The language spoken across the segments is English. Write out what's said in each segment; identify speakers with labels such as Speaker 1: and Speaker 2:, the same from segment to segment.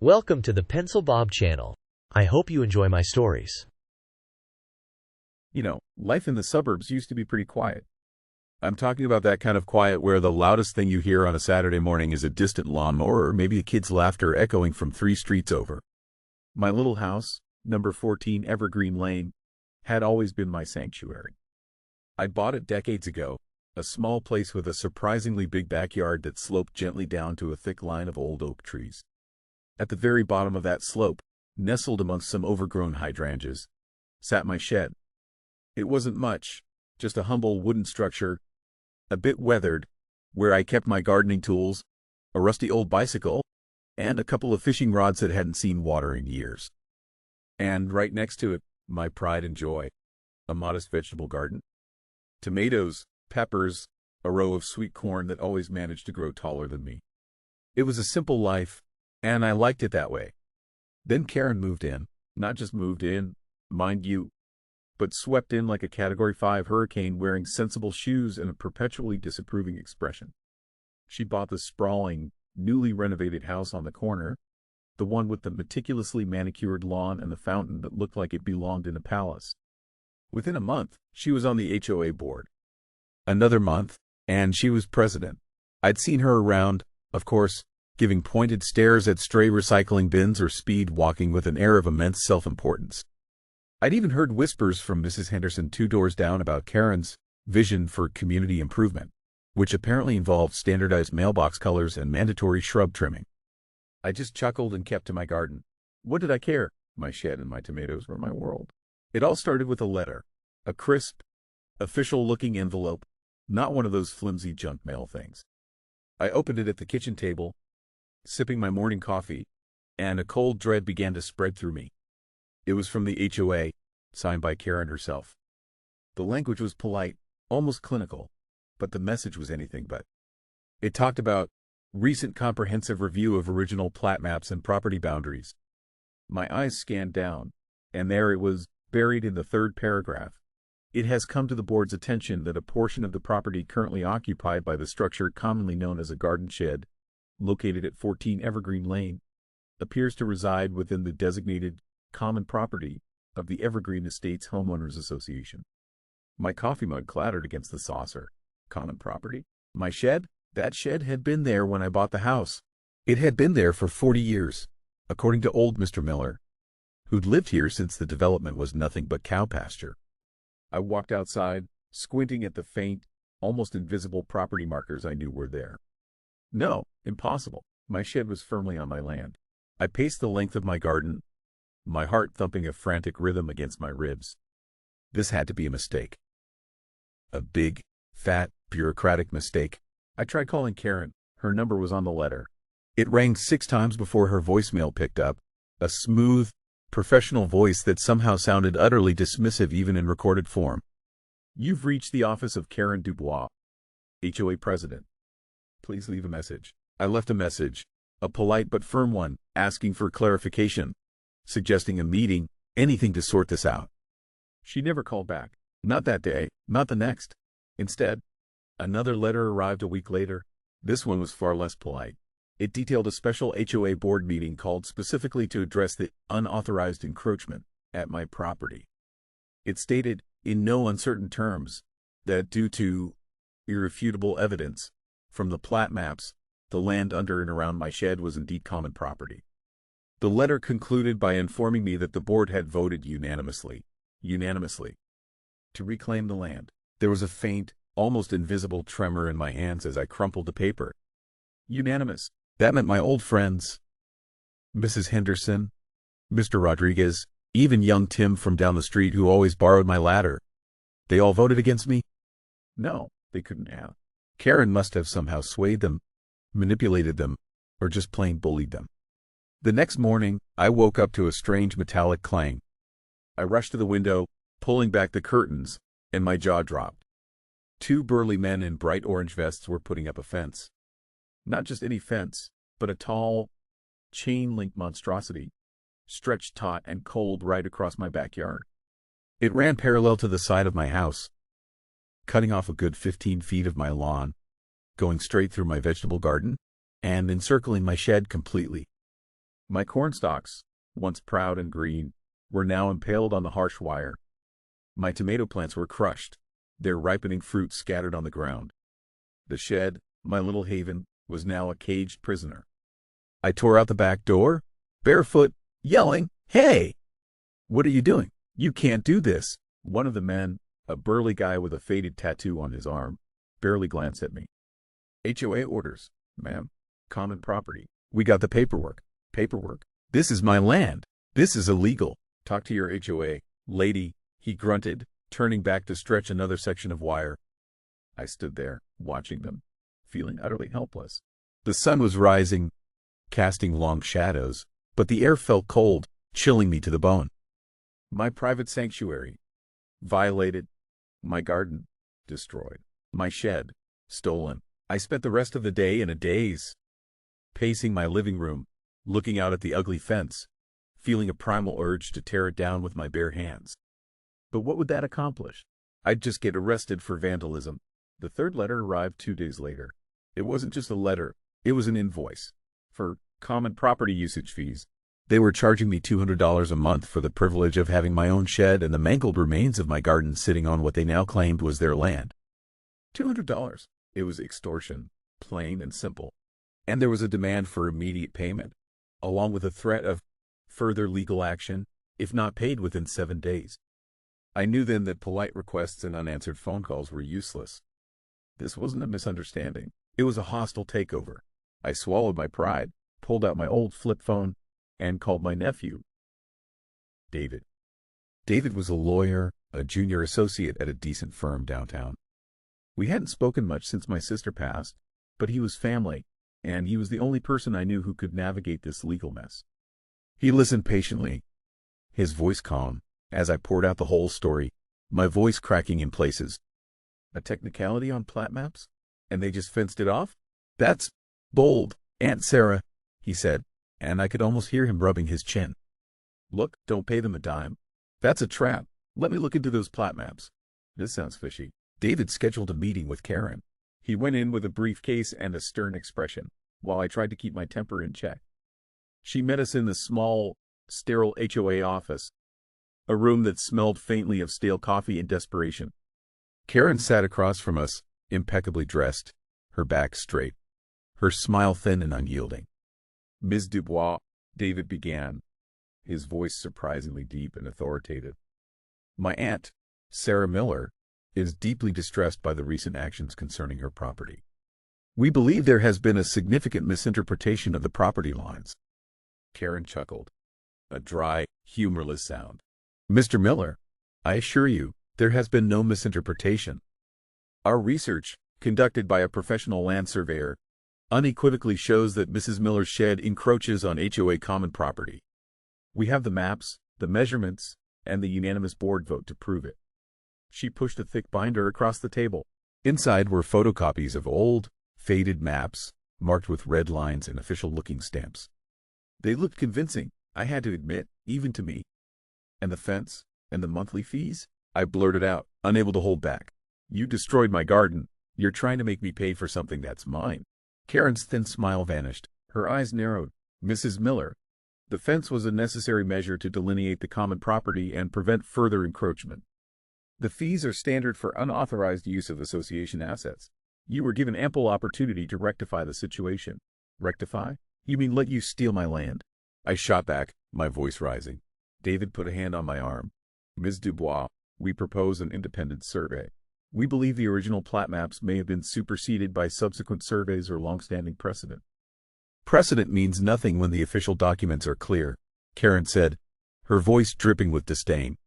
Speaker 1: Welcome to the Pencil Bob channel. I hope you enjoy my stories.
Speaker 2: Life in the suburbs used to be pretty quiet. I'm talking about that kind of quiet where the loudest thing you hear on a Saturday morning is a distant lawnmower or maybe a kid's laughter echoing from 3 streets over. My little house, number 14 Evergreen Lane, had always been my sanctuary. I bought it decades ago, a small place with a surprisingly big backyard that sloped gently down to a thick line of old oak trees. At the very bottom of that slope, nestled amongst some overgrown hydrangeas, sat my shed. It wasn't much, just a humble wooden structure, a bit weathered, where I kept my gardening tools, a rusty old bicycle, and a couple of fishing rods that hadn't seen water in years. And right next to it, my pride and joy, a modest vegetable garden. Tomatoes, peppers, a row of sweet corn that always managed to grow taller than me. It was a simple life, and I liked it that way. Then Karen moved in, not just moved in, mind you, but swept in like a Category 5 hurricane wearing sensible shoes and a perpetually disapproving expression. She bought the sprawling, newly renovated house on the corner, the one with the meticulously manicured lawn and the fountain that looked like it belonged in a palace. Within a month, she was on the HOA board. Another month, and she was president. I'd seen her around, of course, giving pointed stares at stray recycling bins or speed walking with an air of immense self-importance. I'd even heard whispers from Mrs. Henderson 2 doors down about Karen's vision for community improvement, which apparently involved standardized mailbox colors and mandatory shrub trimming. I just chuckled and kept to my garden. What did I care? My shed and my tomatoes were my world. It all started with a letter, a crisp, official-looking envelope, not one of those flimsy junk mail things. I opened it at the kitchen table, sipping my morning coffee, and a cold dread began to spread through me. It was from the HOA, signed by Karen herself. The language was polite, almost clinical, but the message was anything but. It talked about recent comprehensive review of original plat maps and property boundaries. My eyes scanned down, and there it was, buried in the 3rd paragraph. It has come to the board's attention that a portion of the property currently occupied by the structure commonly known as a garden shed, located at 14 Evergreen Lane, appears to reside within the designated common property of the Evergreen Estates Homeowners Association. My coffee mug clattered against the saucer. Common property? My shed? That shed had been there when I bought the house. It had been there for 40 years, according to old Mr. Miller, who'd lived here since the development was nothing but cow pasture. I walked outside, squinting at the faint, almost invisible property markers I knew were there. No, impossible. My shed was firmly on my land. I paced the length of my garden, my heart thumping a frantic rhythm against my ribs. This had to be a mistake. A big, fat, bureaucratic mistake. I tried calling Karen. Her number was on the letter. It rang 6 times before her voicemail picked up, a smooth, professional voice that somehow sounded utterly dismissive even in recorded form. You've reached the office of Karen Dubois, HOA president. Please leave a message. I left a message, a polite but firm one, asking for clarification, suggesting a meeting, anything to sort this out. She never called back. Not that day, not the next. Instead, another letter arrived a week later. This one was far less polite. It detailed a special HOA board meeting called specifically to address the unauthorized encroachment at my property. It stated, in no uncertain terms, that due to irrefutable evidence from the plat maps, the land under and around my shed was indeed common property. The letter concluded by informing me that the board had voted unanimously, to reclaim the land. There was a faint, almost invisible tremor in my hands as I crumpled the paper. Unanimous. That meant my old friends, Mrs. Henderson, Mr. Rodriguez, even young Tim from down the street who always borrowed my ladder. They all voted against me? No, they couldn't have. Karen must have somehow swayed them, manipulated them, or just plain bullied them. The next morning, I woke up to a strange metallic clang. I rushed to the window, pulling back the curtains, and my jaw dropped. 2 burly men in bright orange vests were putting up a fence. Not just any fence, but a tall, chain-link monstrosity, stretched taut and cold right across my backyard. It ran parallel to the side of my house, cutting off a good 15 feet of my lawn, going straight through my vegetable garden, and encircling my shed completely. My corn stalks, once proud and green, were now impaled on the harsh wire. My tomato plants were crushed, their ripening fruit scattered on the ground. The shed, my little haven, was now a caged prisoner. I tore out the back door, barefoot, yelling, "Hey! What are you doing? You can't do this!" One of the men, a burly guy with a faded tattoo on his arm, barely glanced at me. "HOA orders, ma'am. Common property. We got the paperwork." "Paperwork? This is my land. This is illegal. Talk to your HOA, lady," he grunted, turning back to stretch another section of wire. I stood there, watching them, feeling utterly helpless. The sun was rising, casting long shadows, but the air felt cold, chilling me to the bone. My private sanctuary, violated. My garden, destroyed. My shed, stolen. I spent the rest of the day in a daze, pacing my living room, looking out at the ugly fence, feeling a primal urge to tear it down with my bare hands. But what would that accomplish? I'd just get arrested for vandalism. The third letter arrived 2 days later. It wasn't just a letter, it was an invoice for common property usage fees. They were charging me $200 a month for the privilege of having my own shed and the mangled remains of my garden sitting on what they now claimed was their land. $200. It was extortion, plain and simple. And there was a demand for immediate payment, along with a threat of further legal action, if not paid within 7 days. I knew then that polite requests and unanswered phone calls were useless. This wasn't a misunderstanding. It was a hostile takeover. I swallowed my pride, pulled out my old flip phone, and called my nephew, David. David was a lawyer, a junior associate at a decent firm downtown. We hadn't spoken much since my sister passed, but he was family, and he was the only person I knew who could navigate this legal mess. He listened patiently, his voice calm, as I poured out the whole story, my voice cracking in places. "A technicality on plat maps? And they just fenced it off? That's bold, Aunt Sarah," he said, and I could almost hear him rubbing his chin. "Look, don't pay them a dime. That's a trap. Let me look into those plat maps. This sounds fishy." David scheduled a meeting with Karen. He went in with a briefcase and a stern expression, while I tried to keep my temper in check. She met us in the small, sterile HOA office, a room that smelled faintly of stale coffee and desperation. Karen sat across from us, impeccably dressed, her back straight, her smile thin and unyielding. "Ms. Dubois," David began, his voice surprisingly deep and authoritative. "My aunt, Sarah Miller, is deeply distressed by the recent actions concerning her property. We believe there has been a significant misinterpretation of the property lines." Karen chuckled, a dry, humorless sound. "Mr. Miller, I assure you, there has been no misinterpretation. Our research, conducted by a professional land surveyor, unequivocally shows that Mrs. Miller's shed encroaches on HOA common property. We have the maps, the measurements, and the unanimous board vote to prove it." She pushed a thick binder across the table. Inside were photocopies of old, faded maps, marked with red lines and official-looking stamps. They looked convincing, I had to admit, even to me. "And the fence? And the monthly fees?" I blurted out, unable to hold back. "You destroyed my garden. You're trying to make me pay for something that's mine." Karen's thin smile vanished. Her eyes narrowed. "Mrs. Miller, the fence was a necessary measure to delineate the common property and prevent further encroachment. The fees are standard for unauthorized use of association assets. You were given ample opportunity to rectify the situation." "Rectify? You mean let you steal my land?" I shot back, my voice rising. David put a hand on my arm. "Ms. Dubois, we propose an independent survey. We believe the original plat maps may have been superseded by subsequent surveys or long-standing precedent." "Precedent means nothing when the official documents are clear," Karen said, her voice dripping with disdain.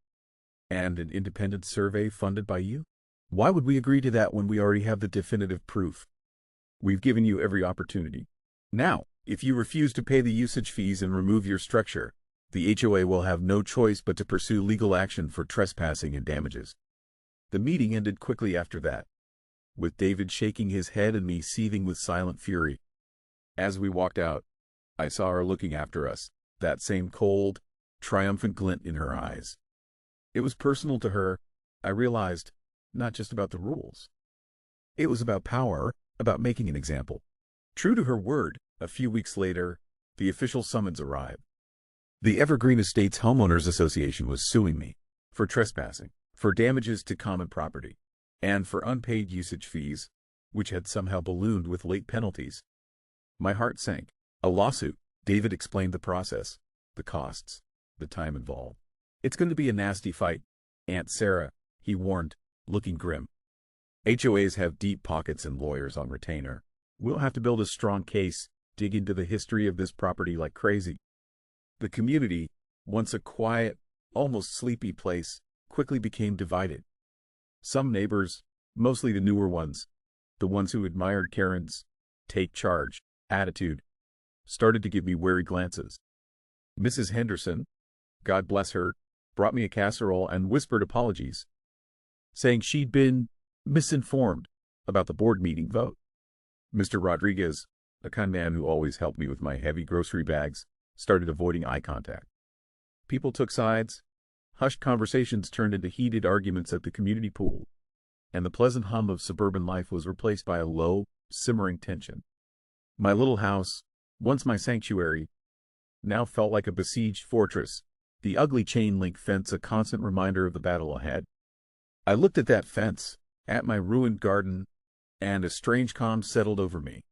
Speaker 2: "And an independent survey funded by you? Why would we agree to that when we already have the definitive proof? We've given you every opportunity. Now, if you refuse to pay the usage fees and remove your structure, the HOA will have no choice but to pursue legal action for trespassing and damages." The meeting ended quickly after that, with David shaking his head and me seething with silent fury. As we walked out, I saw her looking after us, that same cold, triumphant glint in her eyes. It was personal to her, I realized, not just about the rules. It was about power, about making an example. True to her word, a few weeks later, the official summons arrived. The Evergreen Estates Homeowners Association was suing me for trespassing, for damages to common property, and for unpaid usage fees, which had somehow ballooned with late penalties. My heart sank. A lawsuit. David explained the process, the costs, the time involved. It's going to be a nasty fight, Aunt Sarah, he warned, looking grim. HOAs have deep pockets and lawyers on retainer. We'll have to build a strong case, dig into the history of this property like crazy. The community, once a quiet, almost sleepy place, quickly became divided. Some neighbors, mostly the newer ones, the ones who admired Karen's take charge attitude, started to give me wary glances. Mrs. Henderson, God bless her, brought me a casserole and whispered apologies, saying she'd been misinformed about the board meeting vote. Mr. Rodriguez, a kind man who always helped me with my heavy grocery bags, started avoiding eye contact. People took sides. Hushed conversations turned into heated arguments at the community pool, and the pleasant hum of suburban life was replaced by a low, simmering tension. My little house, once my sanctuary, now felt like a besieged fortress, the ugly chain-link fence a constant reminder of the battle ahead. I looked at that fence, at my ruined garden, and a strange calm settled over me.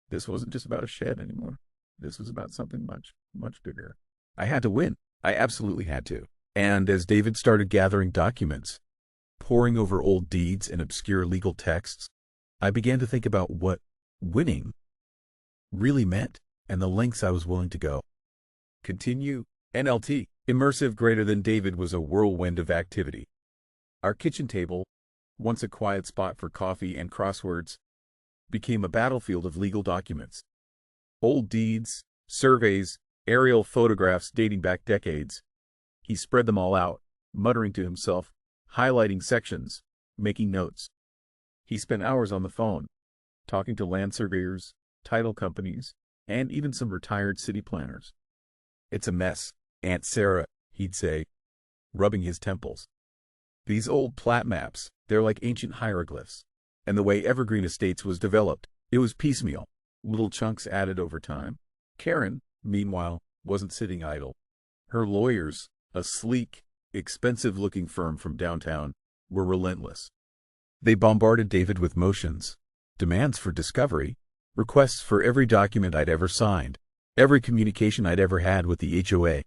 Speaker 2: This wasn't just about a shed anymore. This was about something much, much bigger. I had to win. I absolutely had to. And as David started gathering documents, poring over old deeds and obscure legal texts, I began to think about what winning really meant and the lengths I was willing to go. Continue. NLT. Immersive greater than David was a whirlwind of activity. Our kitchen table, once a quiet spot for coffee and crosswords, became a battlefield of legal documents. Old deeds, surveys, aerial photographs dating back decades. He spread them all out, muttering to himself, highlighting sections, making notes. He spent hours on the phone, talking to land surveyors, title companies, and even some retired city planners. It's a mess, Aunt Sarah, he'd say, rubbing his temples. These old plat maps, they're like ancient hieroglyphs. And the way Evergreen Estates was developed, it was piecemeal, little chunks added over time. Karen, meanwhile, wasn't sitting idle. Her lawyers, a sleek, expensive-looking firm from downtown, were relentless. They bombarded David with motions, demands for discovery, requests for every document I'd ever signed, every communication I'd ever had with the HOA.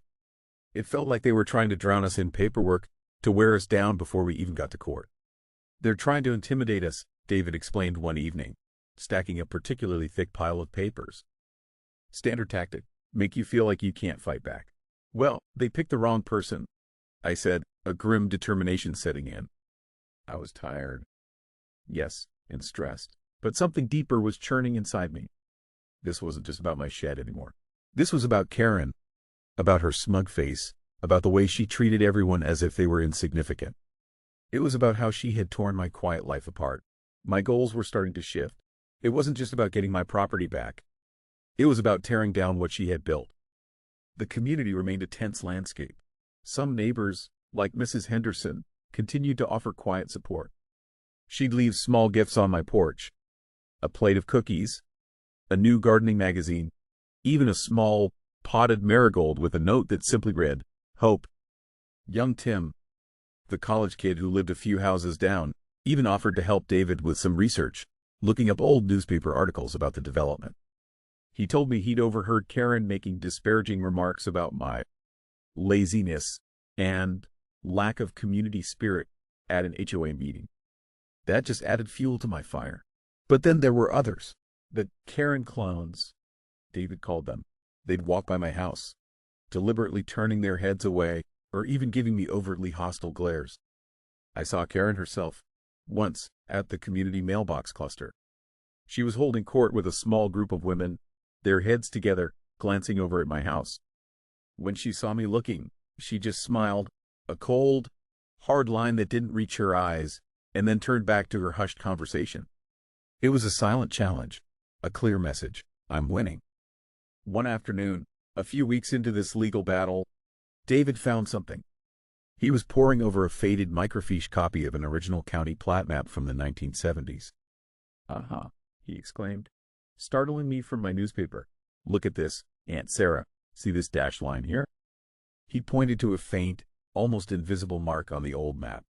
Speaker 2: It felt like they were trying to drown us in paperwork, to wear us down before we even got to court. They're trying to intimidate us, David explained one evening, stacking a particularly thick pile of papers. Standard tactic, make you feel like you can't fight back. Well, they picked the wrong person, I said, a grim determination setting in. I was tired. Yes, and stressed. But something deeper was churning inside me. This wasn't just about my shed anymore. This was about Karen, about her smug face, about the way she treated everyone as if they were insignificant. It was about how she had torn my quiet life apart. My goals were starting to shift. It wasn't just about getting my property back. It was about tearing down what she had built. The community remained a tense landscape. Some neighbors, like Mrs. Henderson, continued to offer quiet support. She'd leave small gifts on my porch, a plate of cookies, a new gardening magazine, even a small, potted marigold with a note that simply read, Hope. Young Tim, the college kid who lived a few houses down, even offered to help David with some research, looking up old newspaper articles about the development. He told me he'd overheard Karen making disparaging remarks about my laziness and lack of community spirit at an HOA meeting. That just added fuel to my fire. But then there were others. The Karen clones, David called them. They'd walk by my house, deliberately turning their heads away or even giving me overtly hostile glares. I saw Karen herself, once, at the community mailbox cluster. She was holding court with a small group of women, their heads together, glancing over at my house. When she saw me looking, she just smiled, a cold, hard line that didn't reach her eyes, and then turned back to her hushed conversation. It was a silent challenge, a clear message. I'm winning. One afternoon, a few weeks into this legal battle, David found something. He was poring over a faded microfiche copy of an original county plat map from the 1970s. Aha, he exclaimed, startling me from my newspaper. Look at this. Aunt Sarah, see this dashed line here? He pointed to a faint, almost invisible mark on the old map.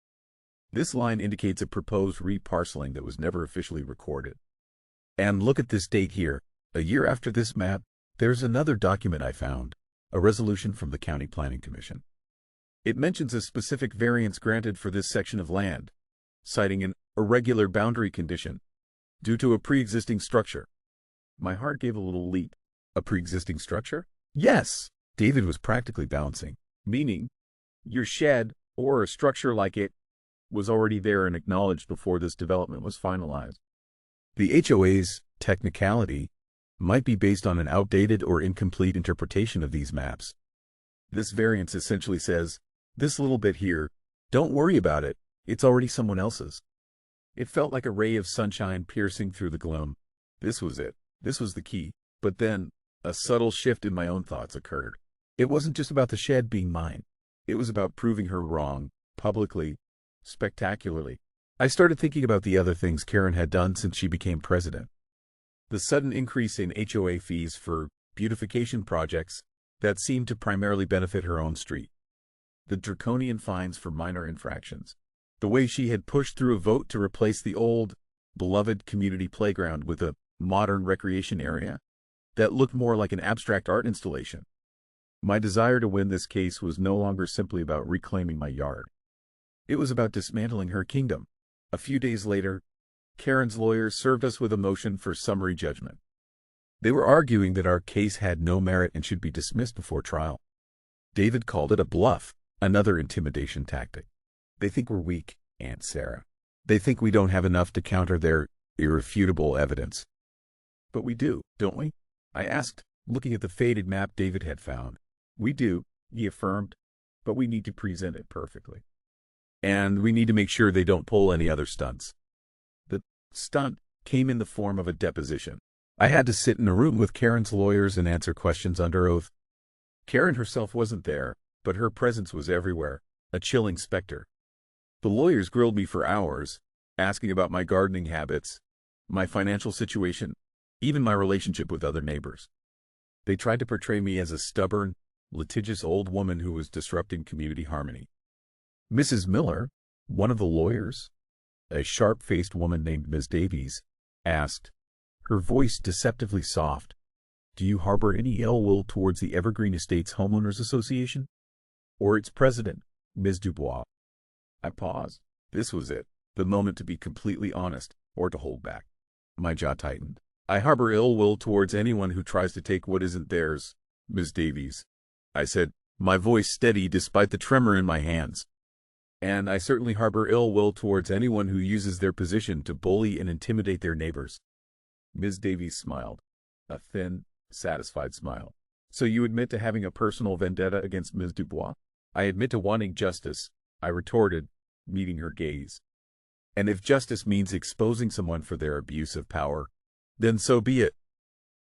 Speaker 2: This line indicates a proposed reparceling that was never officially recorded. And look at this date here. A year after this map, there's another document I found, a resolution from the County Planning Commission. It mentions a specific variance granted for this section of land, citing an irregular boundary condition due to a pre-existing structure. My heart gave a little leap. A pre-existing structure? Yes! David was practically bouncing, meaning your shed, or a structure like it, was already there and acknowledged before this development was finalized. The HOA's technicality might be based on an outdated or incomplete interpretation of these maps. This variance essentially says, this little bit here, don't worry about it, it's already someone else's. It felt like a ray of sunshine piercing through the gloom. This was it. This was the key. But then, a subtle shift in my own thoughts occurred. It wasn't just about the shed being mine. It was about proving her wrong, publicly, spectacularly. I started thinking about the other things Karen had done since she became president. The sudden increase in HOA fees for beautification projects that seemed to primarily benefit her own street. The draconian fines for minor infractions. The way she had pushed through a vote to replace the old, beloved community playground with a modern recreation area that looked more like an abstract art installation. My desire to win this case was no longer simply about reclaiming my yard. It was about dismantling her kingdom. A few days later, Karen's lawyers served us with a motion for summary judgment. They were arguing that our case had no merit and should be dismissed before trial. David called it a bluff, another intimidation tactic. They think we're weak, Aunt Sarah. They think we don't have enough to counter their irrefutable evidence. But we do, don't we? I asked, looking at the faded map David had found. We do, he affirmed, but we need to present it perfectly. And we need to make sure they don't pull any other stunts. The stunt came in the form of a deposition. I had to sit in a room with Karen's lawyers and answer questions under oath. Karen herself wasn't there, but her presence was everywhere, a chilling specter. The lawyers grilled me for hours, asking about my gardening habits, my financial situation, even my relationship with other neighbors. They tried to portray me as a stubborn, litigious old woman who was disrupting community harmony. Mrs. Miller, one of the lawyers, a sharp-faced woman named Ms. Davies, asked, her voice deceptively soft, "Do you harbor any ill will towards the Evergreen Estates Homeowners Association? Or its president, Ms. Dubois?" I paused. This was it, the moment to be completely honest, or to hold back. My jaw tightened. "I harbor ill will towards anyone who tries to take what isn't theirs, Ms. Davies," I said, my voice steady despite the tremor in my hands. "And I certainly harbor ill will towards anyone who uses their position to bully and intimidate their neighbors." Ms. Davies smiled, a thin, satisfied smile. "So you admit to having a personal vendetta against Ms. Dubois?" "I admit to wanting justice," I retorted, meeting her gaze. "And if justice means exposing someone for their abuse of power, then so be it."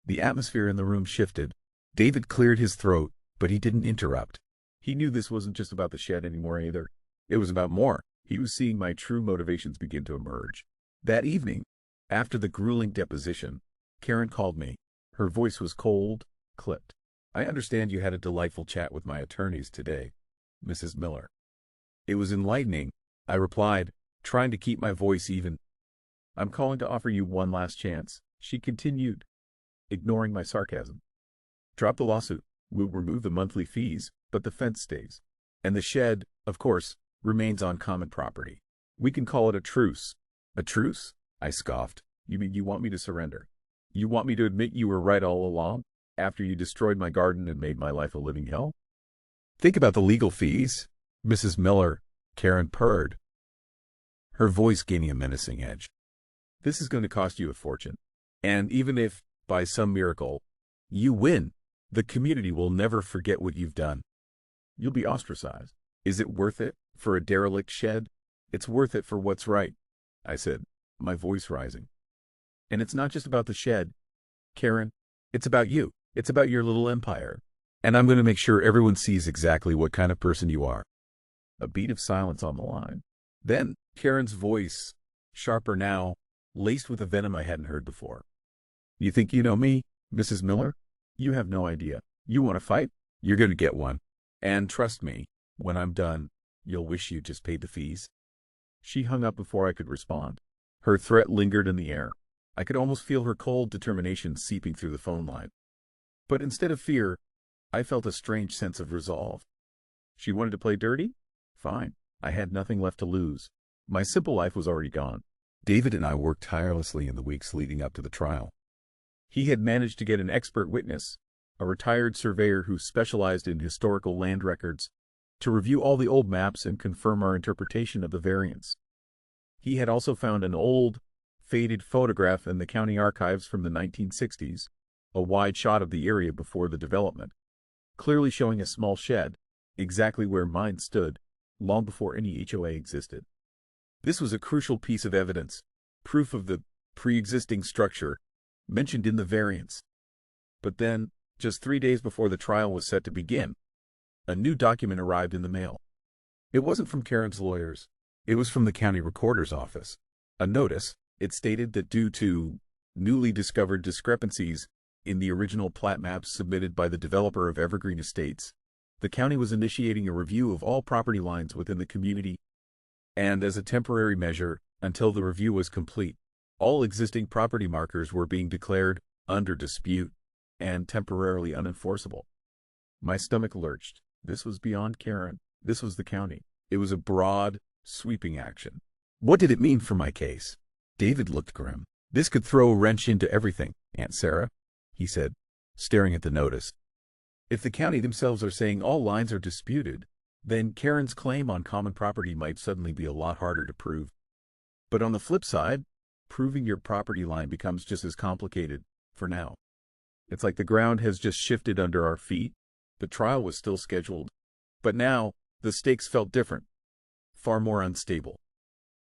Speaker 2: The atmosphere in the room shifted. David cleared his throat, but he didn't interrupt. He knew this wasn't just about the shed anymore either. It was about more. He was seeing my true motivations begin to emerge. That evening, after the grueling deposition, Karen called me. Her voice was cold, clipped. "I understand you had a delightful chat with my attorneys today, Mrs. Miller." It was enlightening, I replied, trying to keep my voice even. "I'm calling to offer you one last chance," she continued, ignoring my sarcasm. "Drop the lawsuit. We'll remove the monthly fees, but the fence stays. And the shed, of course, remains on common property. We can call it a truce." "A truce?" I scoffed. "You mean you want me to surrender? You want me to admit you were right all along, after you destroyed my garden and made my life a living hell?" "Think about the legal fees, Mrs. Miller," Karen purred, her voice gaining a menacing edge. "This is going to cost you a fortune. And even if, by some miracle, you win, the community will never forget what you've done. You'll be ostracized. Is it worth it for a derelict shed?" "It's worth it for what's right," I said, my voice rising. "And it's not just about the shed, Karen. It's about you. It's about your little empire. And I'm going to make sure everyone sees exactly what kind of person you are." A beat of silence on the line. Then Karen's voice, sharper now, laced with a venom I hadn't heard before. "You think you know me, Mrs. Miller? You have no idea. You want to fight? You're going to get one. And trust me, when I'm done, you'll wish you just paid the fees. She hung up before I could respond. Her threat lingered in the air. I could almost feel her cold determination seeping through the phone line. But instead of fear, I felt a strange sense of resolve. She wanted to play dirty? Fine. I had nothing left to lose. My simple life was already gone. David and I worked tirelessly in the weeks leading up to the trial. He had managed to get an expert witness, a retired surveyor who specialized in historical land records, to review all the old maps and confirm our interpretation of the variants. He had also found an old, faded photograph in the county archives from the 1960s, a wide shot of the area before the development, clearly showing a small shed, exactly where mine stood, long before any HOA existed. This was a crucial piece of evidence, proof of the pre-existing structure mentioned in the variants. But then, just 3 days before the trial was set to begin, a new document arrived in the mail. It wasn't from Karen's lawyers. It was from the county recorder's office. A notice. It stated that due to newly discovered discrepancies in the original plat maps submitted by the developer of Evergreen Estates, the county was initiating a review of all property lines within the community, and as a temporary measure, until the review was complete, all existing property markers were being declared under dispute and temporarily unenforceable. My stomach lurched. This was beyond Karen. This was the county. It was a broad, sweeping action. What did it mean for my case? David looked grim. This could throw a wrench into everything, Aunt Sarah, he said, staring at the notice. If the county themselves are saying all lines are disputed, then Karen's claim on common property might suddenly be a lot harder to prove. But on the flip side, proving your property line becomes just as complicated, for now. It's like the ground has just shifted under our feet. The trial was still scheduled, but now the stakes felt different, far more unstable.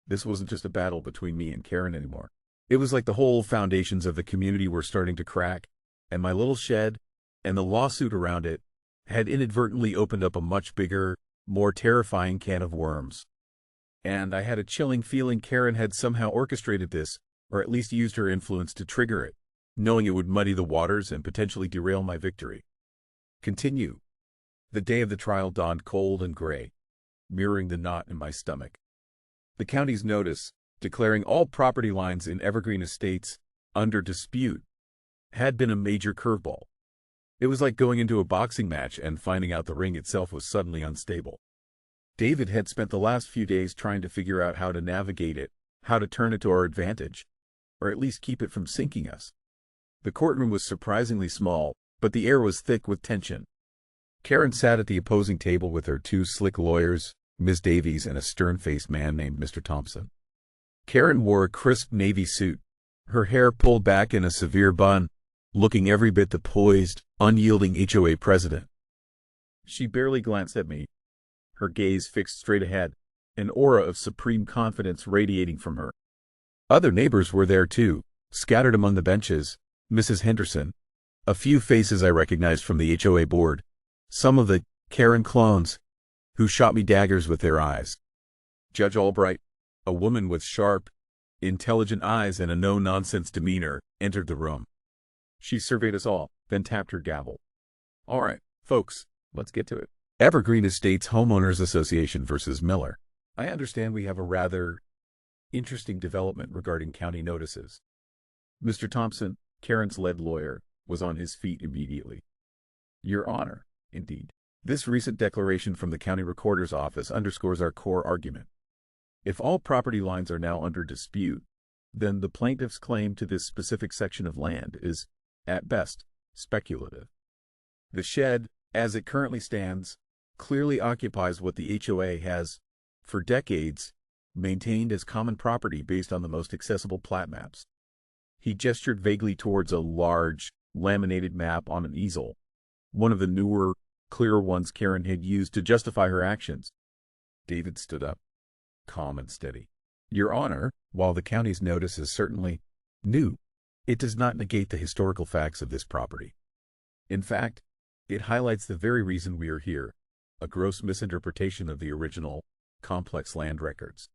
Speaker 2: This wasn't just a battle between me and Karen anymore. It was like the whole foundations of the community were starting to crack, and my little shed and the lawsuit around it had inadvertently opened up a much bigger, more terrifying can of worms. And I had a chilling feeling Karen had somehow orchestrated this, or at least used her influence to trigger it, knowing it would muddy the waters and potentially derail my victory. Continue. The day of the trial dawned cold and gray, mirroring the knot in my stomach. The county's notice, declaring all property lines in Evergreen Estates under dispute, had been a major curveball. It was like going into a boxing match and finding out the ring itself was suddenly unstable. David had spent the last few days trying to figure out how to navigate it, how to turn it to our advantage, or at least keep it from sinking us. The courtroom was surprisingly small, but the air was thick with tension. Karen sat at the opposing table with her two slick lawyers, Ms. Davies and a stern-faced man named Mr. Thompson. Karen wore a crisp navy suit, her hair pulled back in a severe bun, looking every bit the poised, unyielding HOA president. She barely glanced at me, her gaze fixed straight ahead, an aura of supreme confidence radiating from her. Other neighbors were there too, scattered among the benches, Mrs. Henderson, a few faces I recognized from the HOA board, some of the Karen clones, who shot me daggers with their eyes. Judge Albright, a woman with sharp, intelligent eyes and a no-nonsense demeanor, entered the room. She surveyed us all, then tapped her gavel. All right, folks, let's get to it. Evergreen Estates Homeowners Association versus Miller. I understand we have a rather interesting development regarding county notices. Mr. Thompson, Karen's lead lawyer, was on his feet immediately. Your Honor, indeed. This recent declaration from the county recorder's office underscores our core argument. If all property lines are now under dispute, then the plaintiff's claim to this specific section of land is, at best, speculative. The shed, as it currently stands, clearly occupies what the HOA has, for decades, maintained as common property based on the most accessible plat maps. He gestured vaguely towards a large, laminated map on an easel, one of the newer, clearer ones Karen had used to justify her actions. David stood up, calm and steady. Your Honor, while the county's notice is certainly new, it does not negate the historical facts of this property. In fact, it highlights the very reason we are here, a gross misinterpretation of the original, complex land records.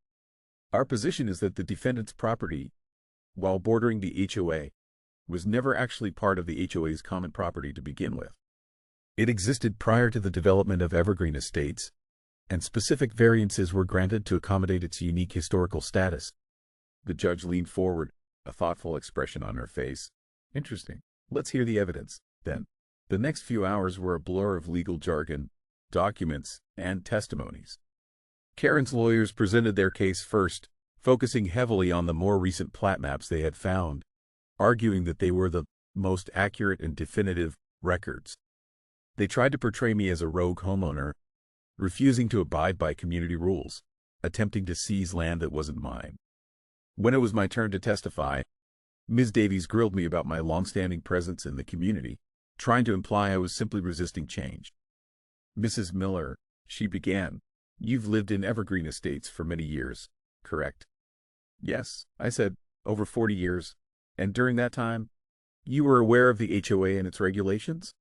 Speaker 2: Our position is that the defendant's property, while bordering the HOA, was never actually part of the HOA's common property to begin with. It existed prior to the development of Evergreen Estates, and specific variances were granted to accommodate its unique historical status. The judge leaned forward, a thoughtful expression on her face. Interesting. Let's hear the evidence, then. The next few hours were a blur of legal jargon, documents, and testimonies. Karen's lawyers presented their case first, focusing heavily on the more recent plat maps they had found, arguing that they were the most accurate and definitive records. They tried to portray me as a rogue homeowner, refusing to abide by community rules, attempting to seize land that wasn't mine. When it was my turn to testify, Ms. Davies grilled me about my long-standing presence in the community, trying to imply I was simply resisting change. "Mrs. Miller," she began, "you've lived in Evergreen Estates for many years, correct?" "Yes," I said, "over 40 years. And during that time, you were aware of the HOA and its regulations?"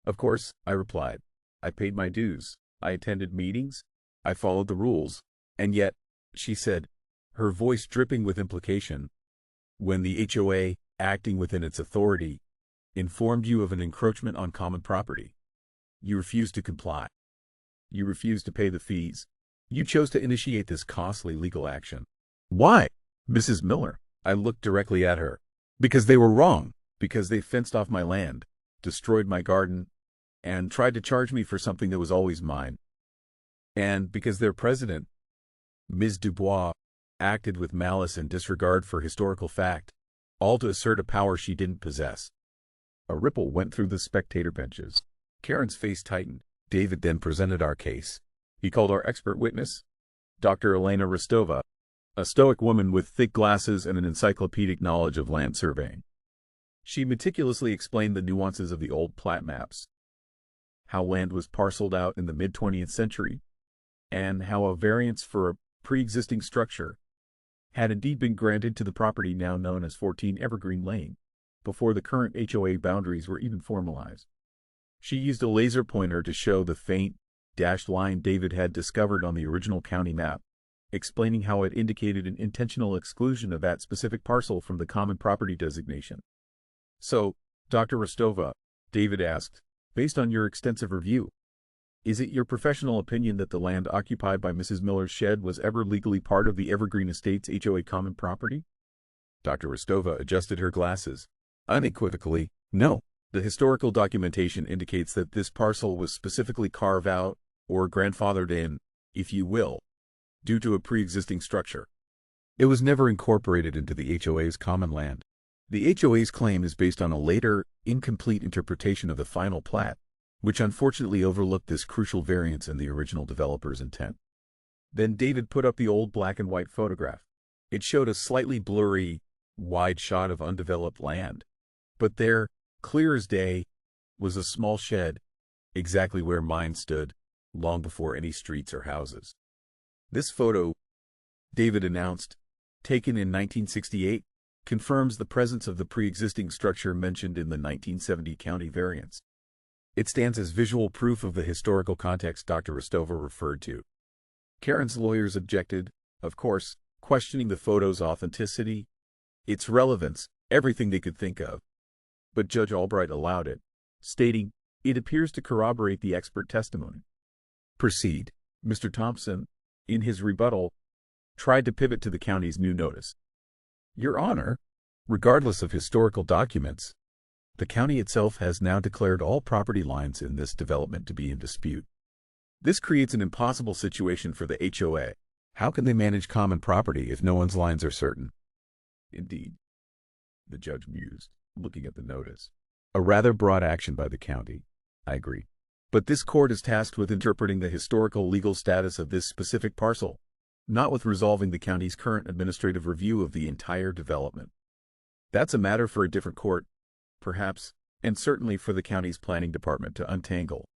Speaker 2: "Of course," I replied. "I paid my dues. I attended meetings. I followed the rules. And yet," she said, her voice dripping with implication, "when the HOA, acting within its authority, informed you of an encroachment on common property, you refused to comply. You refused to pay the fees. You chose to initiate this costly legal action. Why, Mrs. Miller?" I looked directly at her. "Because they were wrong. Because they fenced off my land, destroyed my garden, and tried to charge me for something that was always mine. And because their president, Ms. Dubois, acted with malice and disregard for historical fact, all to assert a power she didn't possess." A ripple went through the spectator benches. Karen's face tightened. David then presented our case. He called our expert witness, Dr. Elena Rostova, a stoic woman with thick glasses and an encyclopedic knowledge of land surveying. She meticulously explained the nuances of the old plat maps, how land was parceled out in the mid-20th century, and how a variance for a pre-existing structure had indeed been granted to the property now known as 14 Evergreen Lane, before the current HOA boundaries were even formalized. She used a laser pointer to show the faint, dashed line David had discovered on the original county map, explaining how it indicated an intentional exclusion of that specific parcel from the common property designation. "So, Dr. Rostova," David asked, "based on your extensive review, is it your professional opinion that the land occupied by Mrs. Miller's shed was ever legally part of the Evergreen Estates HOA common property?" Dr. Rostova adjusted her glasses. "Unequivocally, no. The historical documentation indicates that this parcel was specifically carved out, or grandfathered in, if you will, due to a pre-existing structure. It was never incorporated into the HOA's common land. The HOA's claim is based on a later, incomplete interpretation of the final plat, which unfortunately overlooked this crucial variance in the original developer's intent." Then David put up the old black and white photograph. It showed a slightly blurry, wide shot of undeveloped land. But there, clear as day, was a small shed, exactly where mine stood, long before any streets or houses. "This photo," David announced, "taken in 1968, confirms the presence of the pre-existing structure mentioned in the 1970 county variance. It stands as visual proof of the historical context Dr. Rostova referred to." Karen's lawyers objected, of course, questioning the photo's authenticity, its relevance, everything they could think of. But Judge Albright allowed it, stating, "It appears to corroborate the expert testimony." "Proceed." Mr. Thompson, in his rebuttal, tried to pivot to the county's new notice. "Your Honor, regardless of historical documents, the county itself has now declared all property lines in this development to be in dispute. This creates an impossible situation for the HOA. How can they manage common property if no one's lines are certain?" "Indeed," the judge mused, looking at the notice. "A rather broad action by the county. I agree. But this court is tasked with interpreting the historical legal status of this specific parcel, not with resolving the county's current administrative review of the entire development. That's a matter for a different court, perhaps, and certainly for the county's planning department to untangle."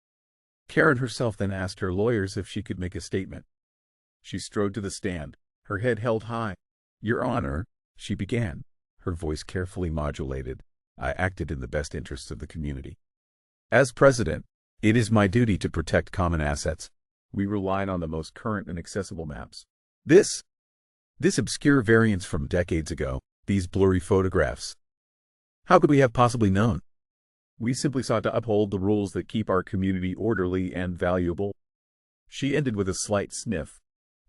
Speaker 2: Karen herself then asked her lawyers if she could make a statement. She strode to the stand, her head held high. "Your Honor," she began, her voice carefully modulated, "I acted in the best interests of the community. As president, it is my duty to protect common assets. We relied on the most current and accessible maps. This obscure variance from decades ago, these blurry photographs, How could we have possibly known? We simply sought to uphold the rules that keep our community orderly and valuable. She ended with a slight sniff,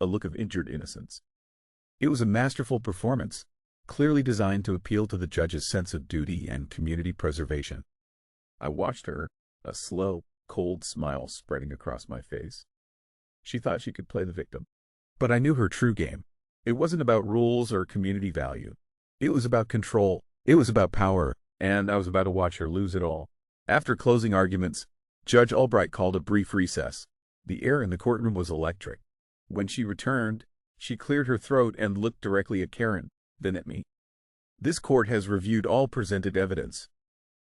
Speaker 2: a look of injured innocence. It was a masterful performance, clearly designed to appeal to the judge's sense of duty and community preservation. I watched her, a slow, cold smile spreading across my face. She thought she could play the victim. But I knew her true game. It wasn't about rules or community value. It was about control. It was about power, and I was about to watch her lose it all. After closing arguments, Judge Albright called a brief recess. The air in the courtroom was electric. When she returned, she cleared her throat and looked directly at Karen, then at me. This court has reviewed all presented evidence.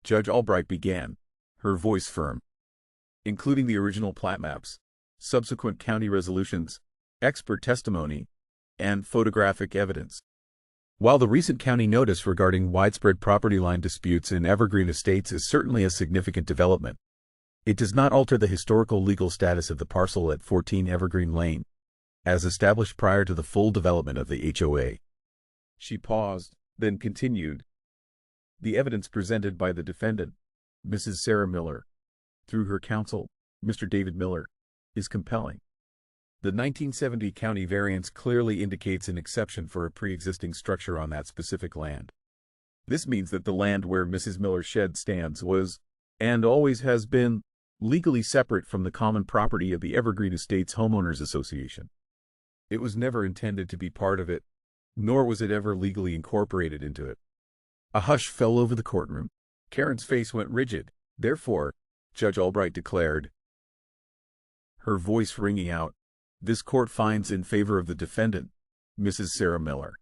Speaker 2: Judge Albright began, her voice firm, including the original plat maps, subsequent county resolutions, expert testimony, and photographic evidence. While the recent county notice regarding widespread property line disputes in Evergreen Estates is certainly a significant development, it does not alter the historical legal status of the parcel at 14 Evergreen Lane, as established prior to the full development of the HOA. She paused, then continued. The evidence presented by the defendant, Mrs. Sarah Miller, through her counsel, Mr. David Miller, is compelling. The 1970 county variance clearly indicates an exception for a pre-existing structure on that specific land. This means that the land where Mrs. Miller's shed stands was, and always has been, legally separate from the common property of the Evergreen Estates Homeowners Association. It was never intended to be part of it, nor was it ever legally incorporated into it. A hush fell over the courtroom. Karen's face went rigid. Therefore, Judge Albright declared, her voice ringing out, this court finds in favor of the defendant, Mrs. Sarah Miller.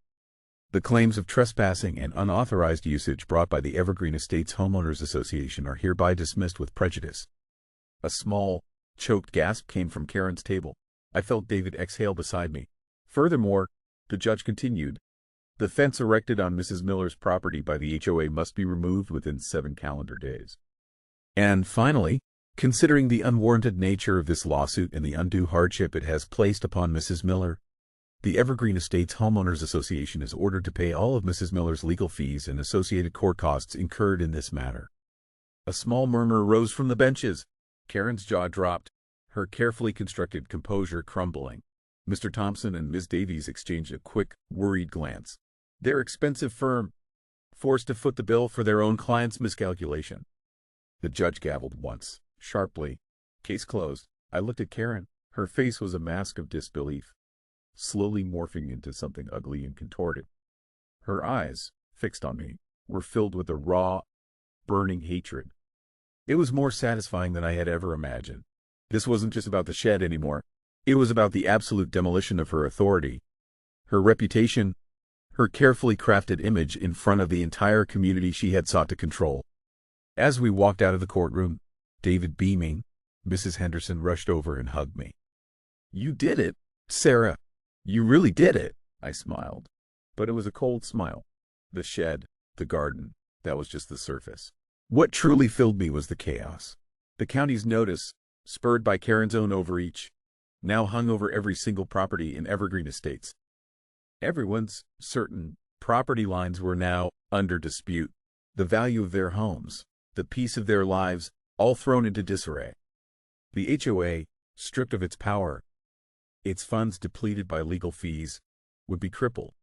Speaker 2: The claims of trespassing and unauthorized usage brought by the Evergreen Estates Homeowners Association are hereby dismissed with prejudice. A small, choked gasp came from Karen's table. I felt David exhale beside me. Furthermore, the judge continued, the fence erected on Mrs. Miller's property by the HOA must be removed within 7 calendar days. And finally, considering the unwarranted nature of this lawsuit and the undue hardship it has placed upon Mrs. Miller, the Evergreen Estates Homeowners Association is ordered to pay all of Mrs. Miller's legal fees and associated court costs incurred in this matter. A small murmur rose from the benches. Karen's jaw dropped, her carefully constructed composure crumbling. Mr. Thompson and Ms. Davies exchanged a quick, worried glance. Their expensive firm, forced to foot the bill for their own client's miscalculation. The judge gavelled once, sharply. Case closed. I looked at Karen. Her face was a mask of disbelief, slowly morphing into something ugly and contorted. Her eyes, fixed on me, were filled with a raw, burning hatred. It was more satisfying than I had ever imagined. This wasn't just about the shed anymore. It was about the absolute demolition of her authority, her reputation, her carefully crafted image in front of the entire community she had sought to control. As we walked out of the courtroom, David beaming, Mrs. Henderson rushed over and hugged me. You did it, Sarah. You really did it. I smiled. But it was a cold smile. The shed, the garden, that was just the surface. What truly filled me was the chaos. The county's notice, spurred by Karen's own overreach, now hung over every single property in Evergreen Estates. Everyone's certain property lines were now under dispute. The value of their homes, the peace of their lives, all thrown into disarray. The HOA, stripped of its power, its funds depleted by legal fees, would be crippled.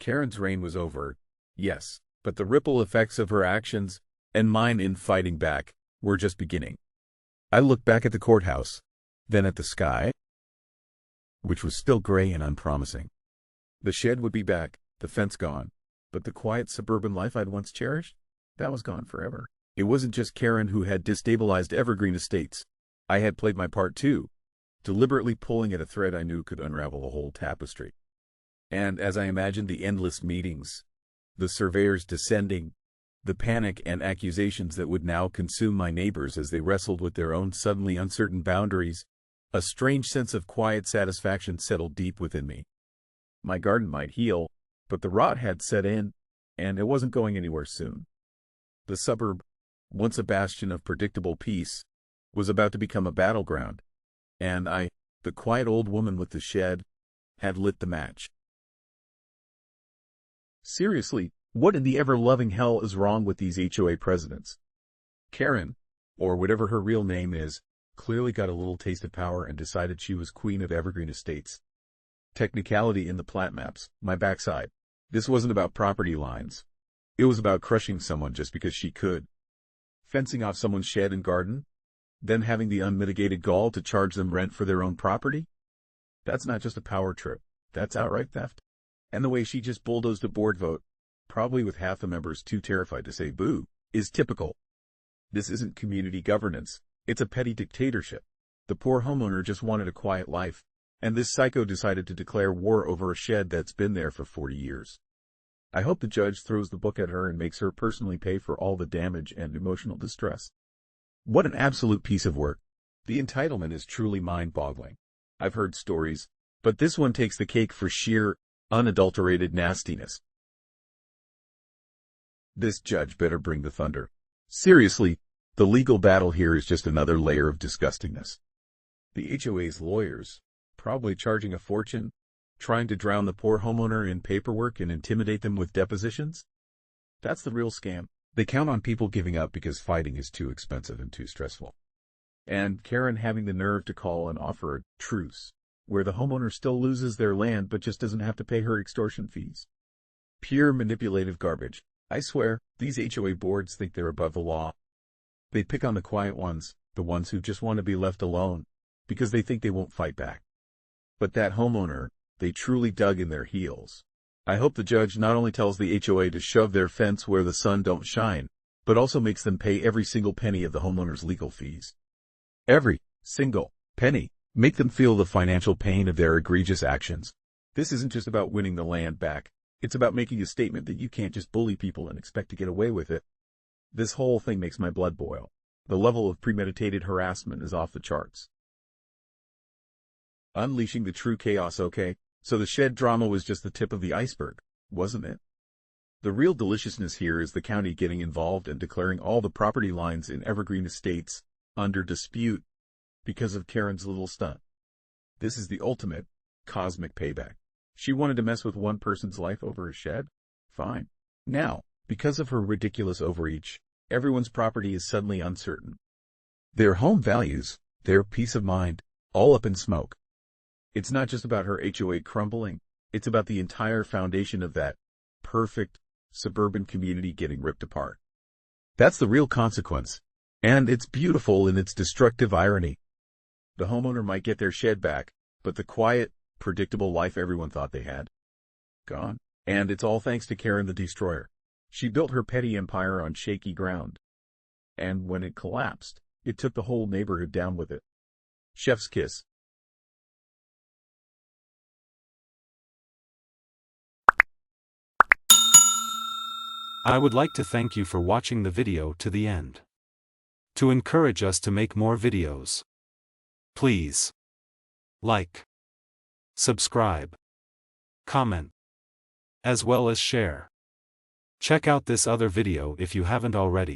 Speaker 2: Karen's reign was over, yes, but the ripple effects of her actions, and mine in fighting back, were just beginning. I looked back at the courthouse, then at the sky, which was still gray and unpromising. The shed would be back, the fence gone, but the quiet suburban life I'd once cherished, that was gone forever. It wasn't just Karen who had destabilized Evergreen Estates. I had played my part too, deliberately pulling at a thread I knew could unravel the whole tapestry. And as I imagined the endless meetings, the surveyors descending, the panic and accusations that would now consume my neighbors as they wrestled with their own suddenly uncertain boundaries, a strange sense of quiet satisfaction settled deep within me. My garden might heal, but the rot had set in, and it wasn't going anywhere soon. The suburb, once a bastion of predictable peace, was about to become a battleground, and I, the quiet old woman with the shed, had lit the match. Seriously, What in the ever-loving hell is wrong with these HOA presidents? Karen, or whatever her real name is, clearly got a little taste of power and decided she was queen of Evergreen Estates. Technicality in the plat maps, my backside. This wasn't about property lines. It was about crushing someone just because she could. Fencing off someone's shed and garden? Then having the unmitigated gall to charge them rent for their own property? That's not just a power trip. That's outright theft. And the way she just bulldozed a board vote, probably with half the members too terrified to say boo, is typical. This isn't community governance. It's a petty dictatorship. The poor homeowner just wanted a quiet life, and this psycho decided to declare war over a shed that's been there for 40 years. I hope the judge throws the book at her and makes her personally pay for all the damage and emotional distress. What an absolute piece of work. The entitlement is truly mind-boggling. I've heard stories, but this one takes the cake for sheer, unadulterated nastiness. This judge better bring the thunder. Seriously, the legal battle here is just another layer of disgustingness. The HOA's lawyers, probably charging a fortune, trying to drown the poor homeowner in paperwork and intimidate them with depositions? That's the real scam. They count on people giving up because fighting is too expensive and too stressful. And Karen having the nerve to call and offer a truce, where the homeowner still loses their land but just doesn't have to pay her extortion fees. Pure manipulative garbage. I swear, these HOA boards think they're above the law. They pick on the quiet ones, the ones who just want to be left alone, because they think they won't fight back. But that homeowner, they truly dug in their heels. I hope the judge not only tells the HOA to shove their fence where the sun don't shine, but also makes them pay every single penny of the homeowner's legal fees. Every single penny. Make them feel the financial pain of their egregious actions. This isn't just about winning the land back. It's about making a statement that you can't just bully people and expect to get away with it. This whole thing makes my blood boil. The level of premeditated harassment is off the charts. Unleashing the true chaos, okay? So the shed drama was just the tip of the iceberg, wasn't it? The real deliciousness here is the county getting involved and declaring all the property lines in Evergreen Estates under dispute because of Karen's little stunt. This is the ultimate cosmic payback. She wanted to mess with one person's life over a shed? Fine. Now, because of her ridiculous overreach, everyone's property is suddenly uncertain. Their home values, their peace of mind, all up in smoke. It's not just about her HOA crumbling, it's about the entire foundation of that perfect suburban community getting ripped apart. That's the real consequence, and it's beautiful in its destructive irony. The homeowner might get their shed back, but the quiet, predictable life everyone thought they had, gone. And it's all thanks to Karen the Destroyer. She built her petty empire on shaky ground. And when it collapsed, it took the whole neighborhood down with it. Chef's kiss.
Speaker 3: I would like to thank you for watching the video to the end. To encourage us to make more videos, please like, subscribe, comment, as well as share. Check out this other video if you haven't already.